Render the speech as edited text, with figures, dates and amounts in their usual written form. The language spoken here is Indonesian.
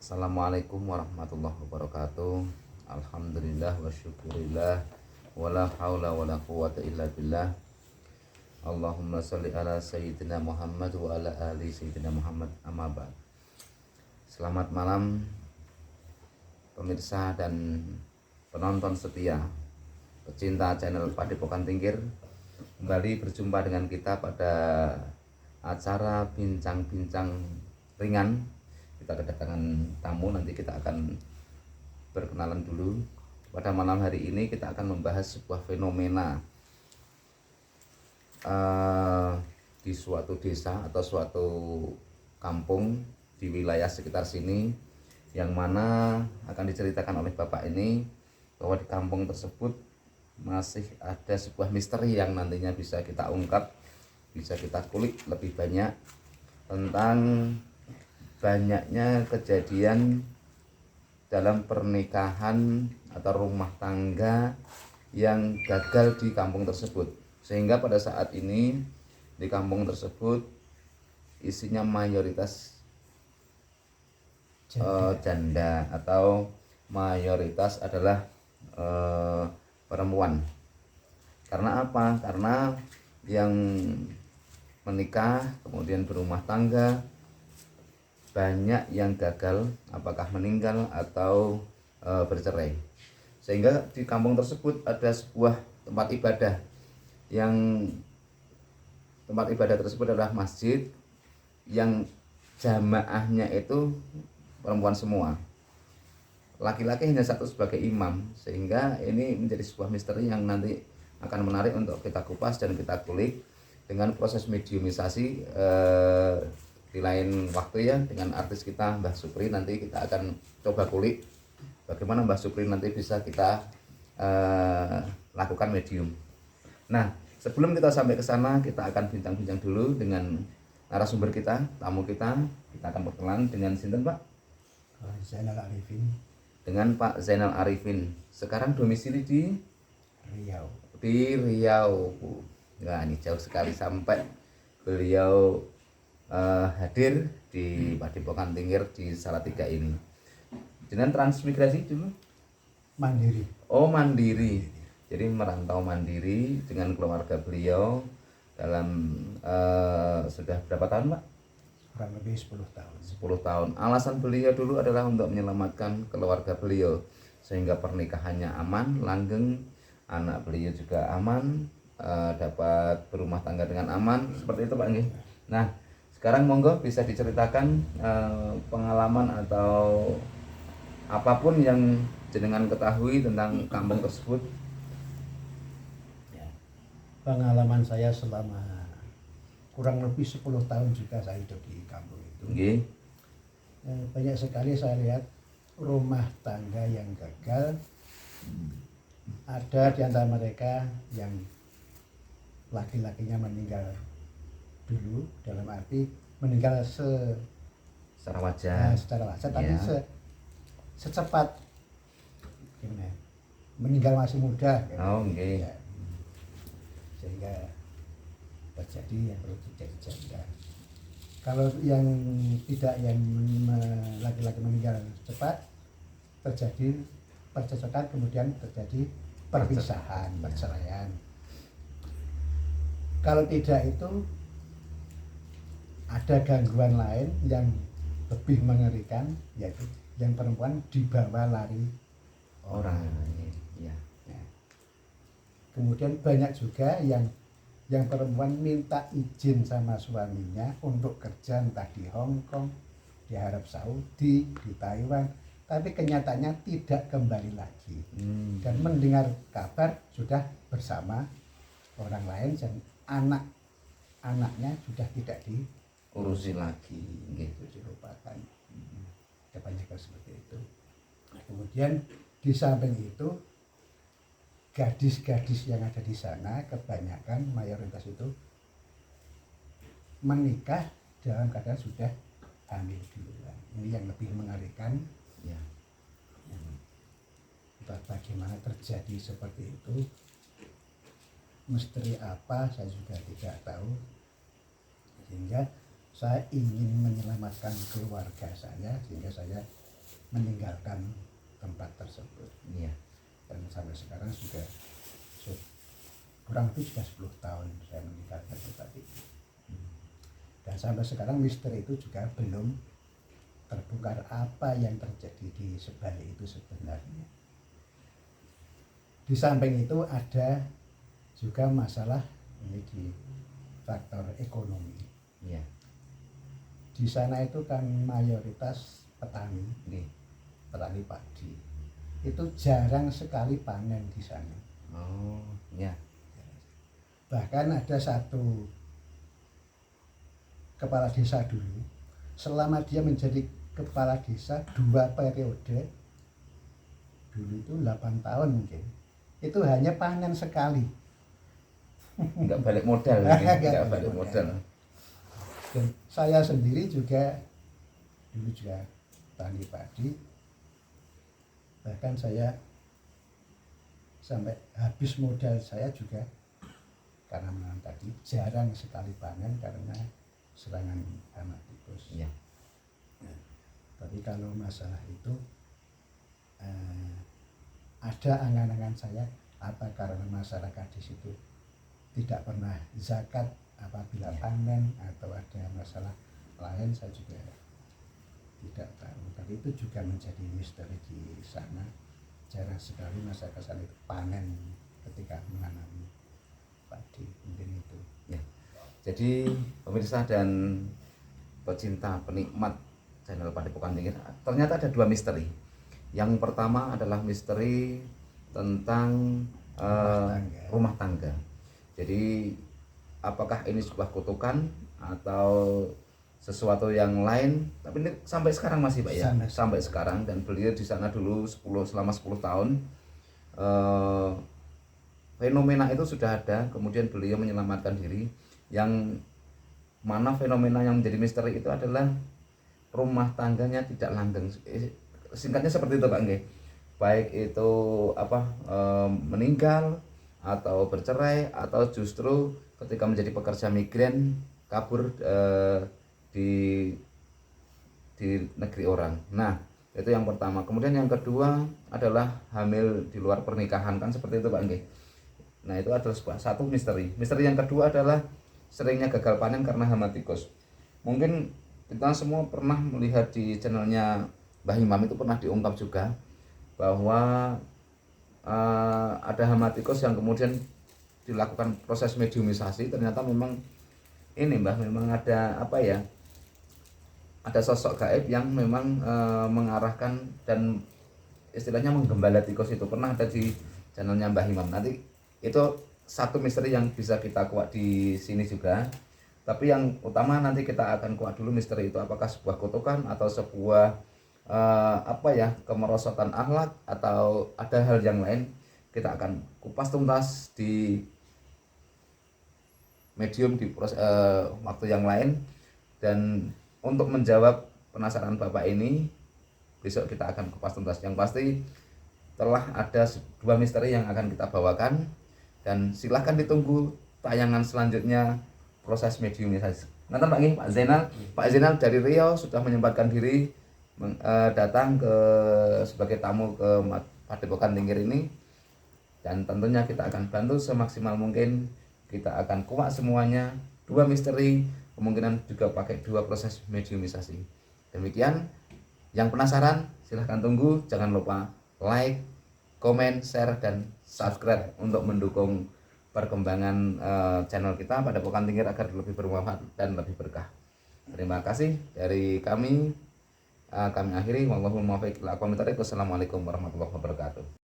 Assalamualaikum warahmatullahi wabarakatuh. Alhamdulillah wa syukurillah. Wala hawla wala quwata illa billah. Allahumma salli ala sayyidina Muhammad wa ala ali sayyidina Muhammad, amma ba'd. Selamat malam pemirsa dan penonton setia, pecinta channel Padepokan Tingkir. Kembali berjumpa dengan kita pada acara bincang-bincang ringan. Kita kedatangan tamu, nanti kita akan berkenalan dulu. Pada malam hari ini kita akan membahas sebuah fenomena di suatu desa atau suatu kampung di wilayah sekitar sini, yang mana akan diceritakan oleh bapak ini bahwa di kampung tersebut masih ada sebuah misteri yang nantinya bisa kita ungkap, bisa kita kulik lebih banyak tentang banyaknya kejadian dalam pernikahan atau rumah tangga yang gagal di kampung tersebut, sehingga pada saat ini di kampung tersebut isinya mayoritas janda atau mayoritas adalah perempuan. Karena apa? Karena yang menikah kemudian berumah tangga banyak yang gagal, apakah meninggal atau bercerai, sehingga di kampung tersebut ada sebuah tempat ibadah, yang tempat ibadah tersebut adalah masjid yang jamaahnya itu perempuan semua, laki-laki hanya satu sebagai imam, sehingga ini menjadi sebuah misteri yang nanti akan menarik untuk kita kupas dan kita kulik dengan proses mediumisasi di lain waktu ya, dengan artis kita Mbah Supri. Nanti kita akan coba kulik bagaimana Mbah Supri nanti bisa kita lakukan medium. Nah, sebelum kita sampai ke sana, kita akan bincang-bincang dulu dengan narasumber kita, tamu kita. Kita akan berkenalan dengan sinten, Pak? Zainal Arifin. Dengan Pak Zainal Arifin. Sekarang domisili di Riau. Di Riau. Nah, ini jauh sekali sampai beliau hadir di Padepokan Tingkir di Salatiga ini. Dengan transmigrasi dulu? Mandiri. Oh, mandiri. Jadi merantau mandiri dengan keluarga beliau dalam sudah berapa tahun, Pak? Kurang lebih 10 tahun. 10 tahun. Alasan beliau dulu adalah untuk menyelamatkan keluarga beliau, sehingga pernikahannya aman, langgeng, anak beliau juga aman, dapat berumah tangga dengan aman, seperti itu, Pak. Nah, sekarang monggo bisa diceritakan pengalaman atau apapun yang jenengan ketahui tentang kampung tersebut. Ya. Pengalaman saya selama kurang lebih 10 tahun juga saya hidup di kampung itu. Okay. Banyak sekali saya lihat rumah tangga yang gagal. Ada di antara mereka yang laki-lakinya meninggal dulu, dalam arti meninggal Secara wajar, tapi secepat gimana? Meninggal masih muda. Oh, okay. Ya. Sehingga terjadi yang perlu terjadi janda. Kalau yang tidak, yang laki-laki meninggal cepat, terjadi percocokan, kemudian terjadi perpisahan, perceraian. Kalau tidak, itu ada gangguan lain yang lebih mengerikan, yaitu yang perempuan dibawa lari orang. Ya. Kemudian banyak juga yang perempuan minta izin sama suaminya untuk kerja, entah di Hong Kong, di Arab Saudi, di Taiwan, tapi kenyataannya tidak kembali lagi. Dan mendengar kabar sudah bersama orang lain, dan anak-anaknya sudah tidak Urusi lagi, gitu, dilupakan. Kebanyakan seperti itu. Nah, kemudian di samping itu, gadis-gadis yang ada di sana kebanyakan mayoritas itu menikah dalam keadaan sudah hamil duluan. Ini yang lebih mengerikan. Ya. Bagaimana terjadi seperti itu, misteri apa saya juga tidak tahu, sehingga saya ingin menyelamatkan keluarga saya, sehingga saya meninggalkan tempat tersebut. Iya. Dan sampai sekarang sudah kurang lebih sudah 10 tahun saya meninggalkan tempat itu. Dan sampai sekarang misteri itu juga belum terbongkar apa yang terjadi di sebalik itu sebenarnya. Di samping itu ada juga masalah ini di faktor ekonomi. Iya. Di sana itu kan mayoritas petani, Iya. petani padi. Itu jarang sekali panen di sana. Oh, iya. Bahkan ada satu kepala desa dulu, selama dia menjadi kepala desa 2 periode, dulu itu 8 tahun mungkin, itu hanya panen sekali. Nggak balik modal ini, nggak balik modal. Dan saya sendiri juga dulu juga tani padi, bahkan saya sampai habis modal saya juga karena menanam tadi jarang sekali panen karena serangan hama tikus. Iya. Tapi kalau masalah itu ada angan-angan saya, apa karena masyarakat di situ tidak pernah zakat apabila panen atau ada masalah lain, saya juga tidak tahu. Tapi itu juga menjadi misteri di sana. Jarang sekali masyarakat sana itu panen ketika menanam padi, mungkin itu. Ya. Jadi pemirsa dan pecinta penikmat channel Padepokan Tingkir, ternyata ada 2 misteri. Yang pertama adalah misteri tentang rumah tangga. Jadi apakah ini sebuah kutukan atau sesuatu yang lain? Tapi ini sampai sekarang masih Pak ya, sampai sekarang. Dan beliau di sana dulu selama 10 tahun. Fenomena itu sudah ada, kemudian beliau menyelamatkan diri. Yang mana fenomena yang menjadi misteri itu adalah rumah tangganya tidak langgeng. Singkatnya seperti itu Pak nggih. Baik itu meninggal atau bercerai atau justru ketika menjadi pekerja migran kabur di negeri orang. Nah, itu yang pertama. Kemudian yang kedua adalah hamil di luar pernikahan, kan seperti itu Pak nggih. Nah, itu adalah satu misteri. Misteri yang kedua adalah seringnya gagal panen karena hama tikus. Mungkin kita semua pernah melihat di channelnya Mbah Imam, itu pernah diungkap juga bahwa ada hama tikus yang kemudian dilakukan proses mediumisasi. Ternyata memang ini Mbah, memang ada ada sosok gaib yang memang mengarahkan dan istilahnya menggembala tikus itu. Pernah ada di channelnya Mbah Imam. Nanti itu satu misteri yang bisa kita kuak di sini juga. Tapi yang utama nanti kita akan kuak dulu misteri itu, apakah sebuah kutukan atau sebuah kemerosotan akhlak atau ada hal yang lain. Kita akan kupas tuntas di medium di waktu yang lain. Dan untuk menjawab penasaran Bapak ini, besok kita akan kupas tuntas. Yang pasti telah ada 2 misteri yang akan kita bawakan, dan silahkan ditunggu tayangan selanjutnya proses mediumisasi. Nanti Pak Zainal, Pak Zainal dari Riau sudah menyempatkan diri datang sebagai tamu ke Padepokan Tingkir ini, dan tentunya kita akan bantu semaksimal mungkin. Kita akan kuak semuanya, 2 misteri, kemungkinan juga pakai 2 proses mediumisasi. Demikian, yang penasaran silahkan tunggu, jangan lupa like, komen, share, dan subscribe untuk mendukung perkembangan channel kita Padepokan Tingkir agar lebih bermanfaat dan lebih berkah. Terima kasih dari kami. Kami akhiri. Wassalamualaikum warahmatullahi wabarakatuh.